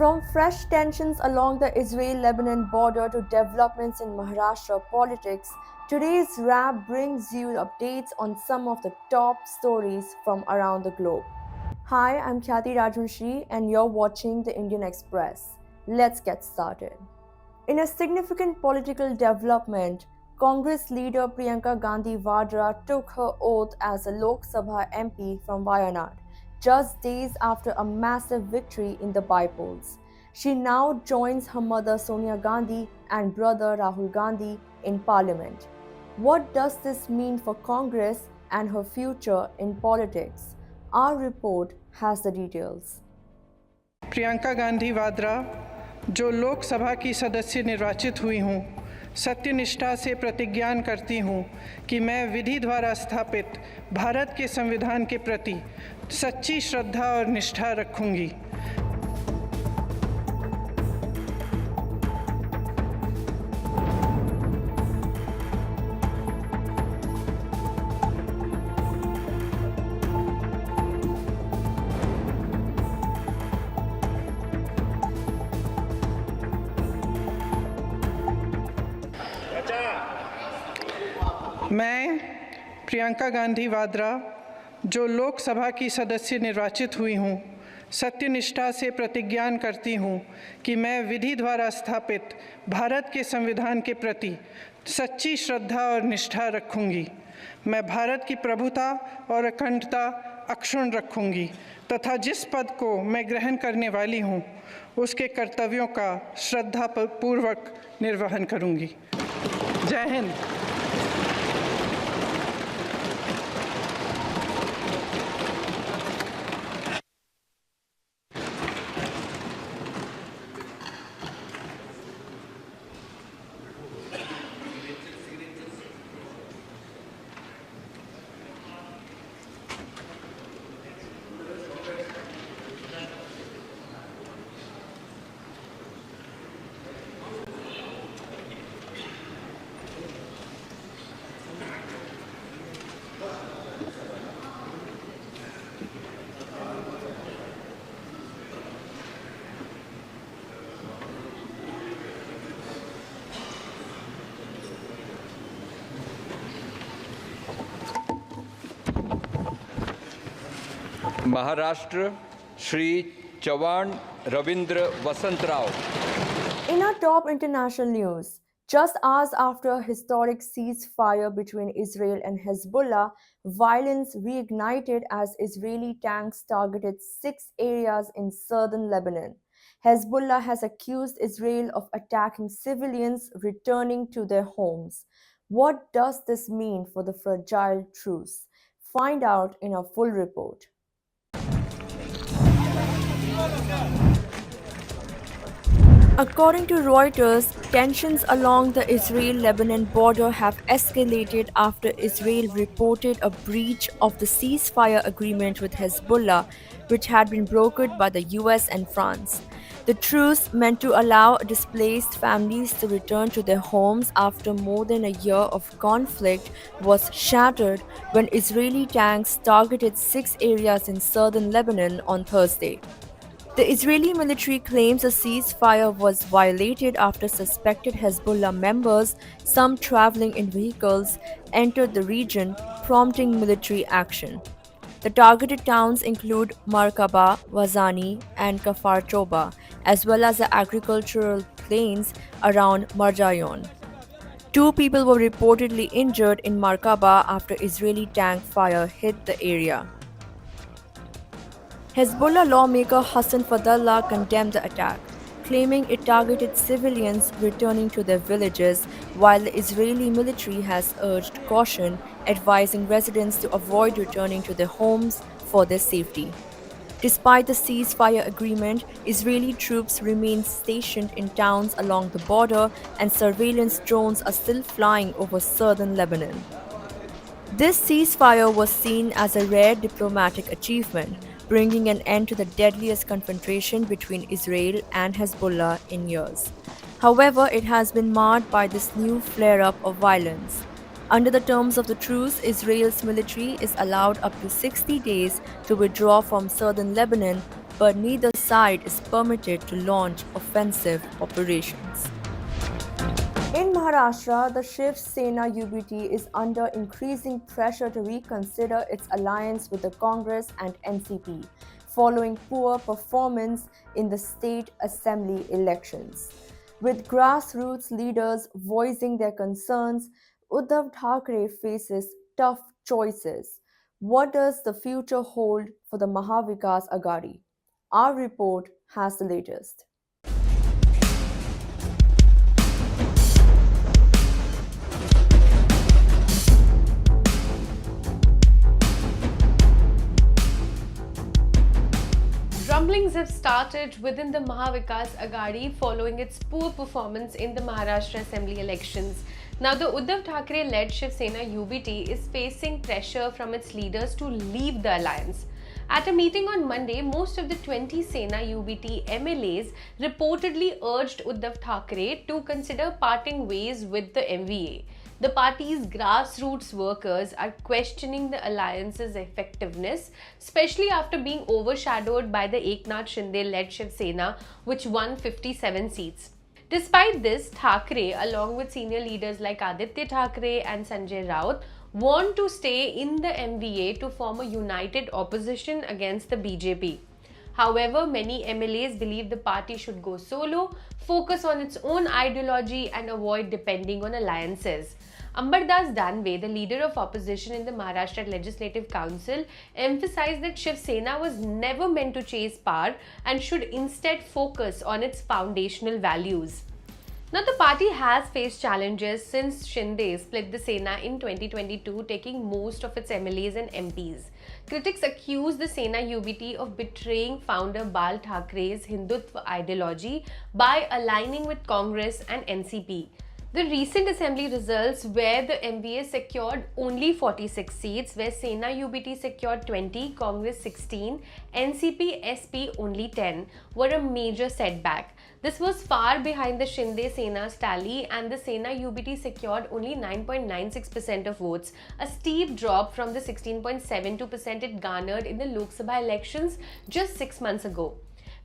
From fresh tensions along the Israel Lebanon border to developments in Maharashtra politics, today's wrap brings you updates on some of the top stories from around the globe. Hi, I'm Khyati Rajvanshi, and you're watching the Indian Express. Let's get started. In a significant political development, Congress leader Priyanka Gandhi Vadra took her oath as a Lok Sabha MP from Wayanad, just days after a massive victory in the by-polls. She now joins her mother Sonia Gandhi and brother Rahul Gandhi in parliament. What does this mean for Congress and her future in politics? Our report has the details. Priyanka Gandhi Vadra जो लोकसभा की सदस्य निर्वाचित हुई हूँ, सत्यनिष्ठा से प्रतिज्ञान करती हूँ कि मैं विधि द्वारा स्थापित भारत के संविधान के प्रति सच्ची श्रद्धा और निष्ठा रखूँगी। मैं प्रियंका गांधी वाड्रा जो लोकसभा की सदस्य निर्वाचित हुई हूँ, सत्यनिष्ठा से प्रतिज्ञान करती हूँ कि मैं विधि द्वारा स्थापित भारत के संविधान के प्रति सच्ची श्रद्धा और निष्ठा रखूँगी। मैं भारत की प्रभुता और अखंडता अक्षुण्ण रखूँगी तथा जिस पद को मैं ग्रहण करने वाली हूँ उसके कर्तव्यों का श्रद्धापूर्वक निर्वहन करूँगी। जय Hind. Maharashtra Shri Chavan Ravindra Vasantrao. In our top international news, just hours after a historic ceasefire between Israel and Hezbollah, violence reignited as Israeli tanks targeted 6 areas in southern Lebanon. Hezbollah has accused Israel of attacking civilians returning to their homes. What does this mean for the fragile truce? Find out in our full report. According to Reuters, tensions along the Israel-Lebanon border have escalated after Israel reported a breach of the ceasefire agreement with Hezbollah, which had been brokered by the US and France. The truce, meant to allow displaced families to return to their homes after more than a year of conflict, was shattered when Israeli tanks targeted 6 areas in southern Lebanon on Thursday. The Israeli military claims a ceasefire was violated after suspected Hezbollah members, some traveling in vehicles, entered the region, prompting military action. The targeted towns include Markaba, Wazani, and Kafar Choba, as well as the agricultural plains around Marjayon. 2 people were reportedly injured in Markaba after Israeli tank fire hit the area. Hezbollah lawmaker Hassan Fadlallah condemned the attack, claiming it targeted civilians returning to their villages, while the Israeli military has urged caution, advising residents to avoid returning to their homes for their safety. Despite the ceasefire agreement, Israeli troops remain stationed in towns along the border and surveillance drones are still flying over southern Lebanon. This ceasefire was seen as a rare diplomatic achievement, bringing an end to the deadliest confrontation between Israel and Hezbollah in years. However, it has been marred by this new flare-up of violence. Under the terms of the truce, Israel's military is allowed up to 60 days to withdraw from southern Lebanon, but neither side is permitted to launch offensive operations. In Maharashtra, the Shiv Sena UBT is under increasing pressure to reconsider its alliance with the Congress and NCP following poor performance in the state assembly elections. With grassroots leaders voicing their concerns, Uddhav Thackeray faces tough choices. What does the future hold for the Mahavikas Aghadi? Our report has the latest. Rumblings have started within the Mahavikas Aghadi following its poor performance in the Maharashtra Assembly elections. Now, the Uddhav Thackeray-led Shiv Sena UBT is facing pressure from its leaders to leave the alliance. At a meeting on Monday, most of the 20 Sena UBT MLAs reportedly urged Uddhav Thackeray to consider parting ways with the MVA. The party's grassroots workers are questioning the alliance's effectiveness, especially after being overshadowed by the Eknath Shinde-led Shiv Sena, which won 57 seats. Despite this, Thackeray, along with senior leaders like Aditya Thackeray and Sanjay Raut, want to stay in the MVA to form a united opposition against the BJP. However, many MLAs believe the party should go solo, focus on its own ideology and avoid depending on alliances. Ambar Das Danve, the leader of opposition in the Maharashtra Legislative Council, emphasized that Shiv Sena was never meant to chase power and should instead focus on its foundational values. Now, the party has faced challenges since Shinde split the Sena in 2022, taking most of its MLAs and MPs. Critics accuse the Sena UBT of betraying founder Bal Thackre's Hindutva ideology by aligning with Congress and NCP. The recent assembly results, where the MVA secured only 46 seats, where Sena UBT secured 20, Congress 16, NCP SP only 10, were a major setback. This was far behind the Shinde Sena's tally, and the Sena UBT secured only 9.96% of votes, a steep drop from the 16.72% it garnered in the Lok Sabha elections just 6 months ago.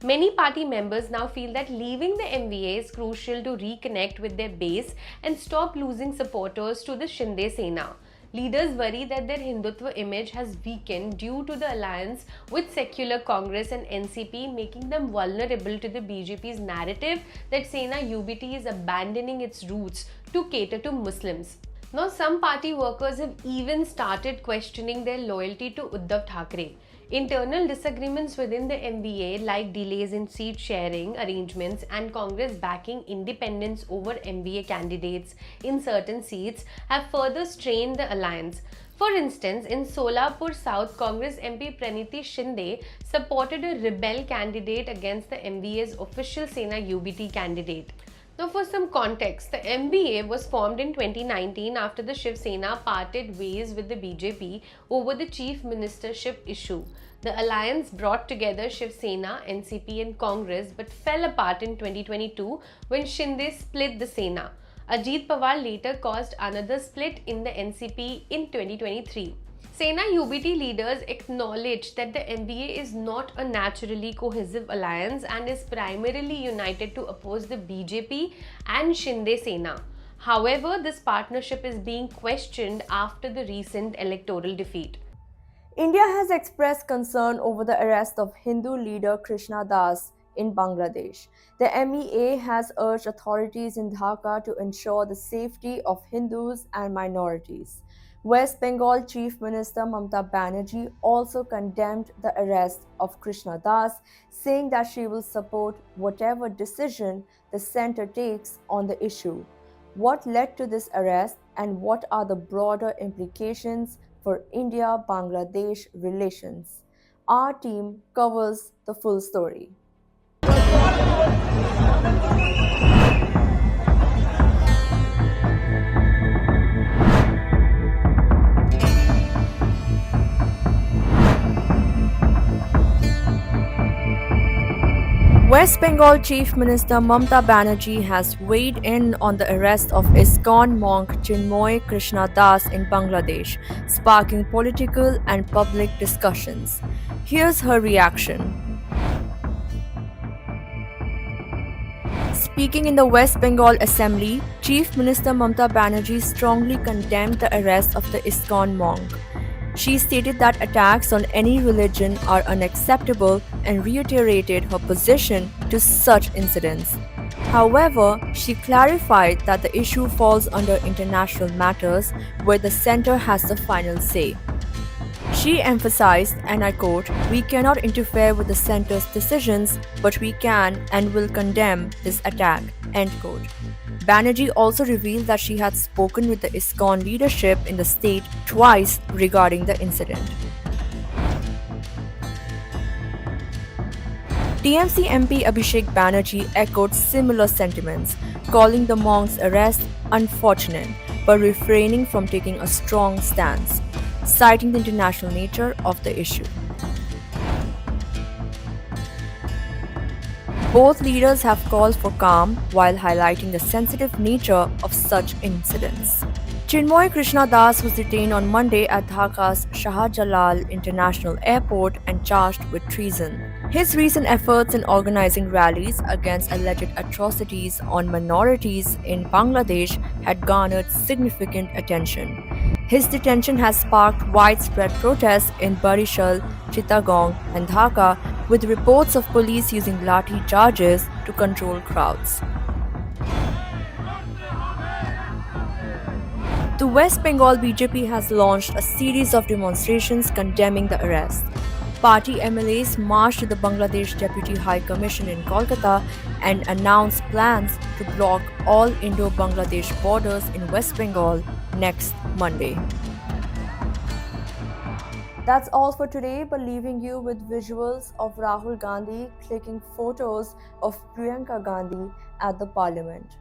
Many party members now feel that leaving the MVA is crucial to reconnect with their base and stop losing supporters to the Shinde Sena. Leaders worry that their Hindutva image has weakened due to the alliance with secular Congress and NCP, making them vulnerable to the BJP's narrative that Sena UBT is abandoning its roots to cater to Muslims. Now, some party workers have even started questioning their loyalty to Uddhav Thackeray. Internal disagreements within the MVA, like delays in seat sharing arrangements and Congress backing independence over MVA candidates in certain seats, have further strained the alliance. For instance, in Solapur South, Congress MP Praniti Shinde supported a rebel candidate against the MVA's official Sena UBT candidate. Now, for some context, the MVA was formed in 2019 after the Shiv Sena parted ways with the BJP over the chief ministership issue. The alliance brought together Shiv Sena, NCP and Congress, but fell apart in 2022 when Shinde split the Sena. Ajit Pawar later caused another split in the NCP in 2023. Sena UBT leaders acknowledged that the MVA is not a naturally cohesive alliance and is primarily united to oppose the BJP and Shinde Sena. However, this partnership is being questioned after the recent electoral defeat. India has expressed concern over the arrest of Hindu leader Krishna Das in Bangladesh. The MEA has urged authorities in Dhaka to ensure the safety of Hindus and minorities. West Bengal Chief Minister Mamata Banerjee also condemned the arrest of Krishna Das, saying that she will support whatever decision the centre takes on the issue. What led to this arrest and what are the broader implications for India-Bangladesh relations? Our team covers the full story. West Bengal Chief Minister Mamata Banerjee has weighed in on the arrest of ISKCON monk Chinmoy Krishna Das in Bangladesh, sparking political and public discussions. Here's her reaction. Speaking in the West Bengal Assembly, Chief Minister Mamata Banerjee strongly condemned the arrest of the ISKCON monk. She stated that attacks on any religion are unacceptable and reiterated her position to such incidents. However, she clarified that the issue falls under international matters where the center has the final say. She emphasized, and I quote, "We cannot interfere with the center's decisions, but we can and will condemn this attack," end quote. Banerjee also revealed that she had spoken with the ISKCON leadership in the state twice regarding the incident. TMC MP Abhishek Banerjee echoed similar sentiments, calling the monk's arrest unfortunate but refraining from taking a strong stance, citing the international nature of the issue. Both leaders have called for calm while highlighting the sensitive nature of such incidents. Chinmoy Krishna Das was detained on Monday at Dhaka's Shah Jalal International Airport and charged with treason. His recent efforts in organizing rallies against alleged atrocities on minorities in Bangladesh had garnered significant attention. His detention has sparked widespread protests in Barishal, Chittagong, and Dhaka, with reports of police using lathi charges to control crowds. The West Bengal BJP has launched a series of demonstrations condemning the arrest. Party MLAs marched to the Bangladesh Deputy High Commission in Kolkata and announced plans to block all Indo-Bangladesh borders in West Bengal next Monday. That's all for today, but leaving you with visuals of Rahul Gandhi clicking photos of Priyanka Gandhi at the parliament.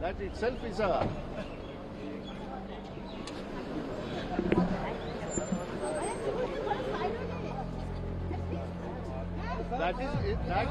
That itself is a that is it, that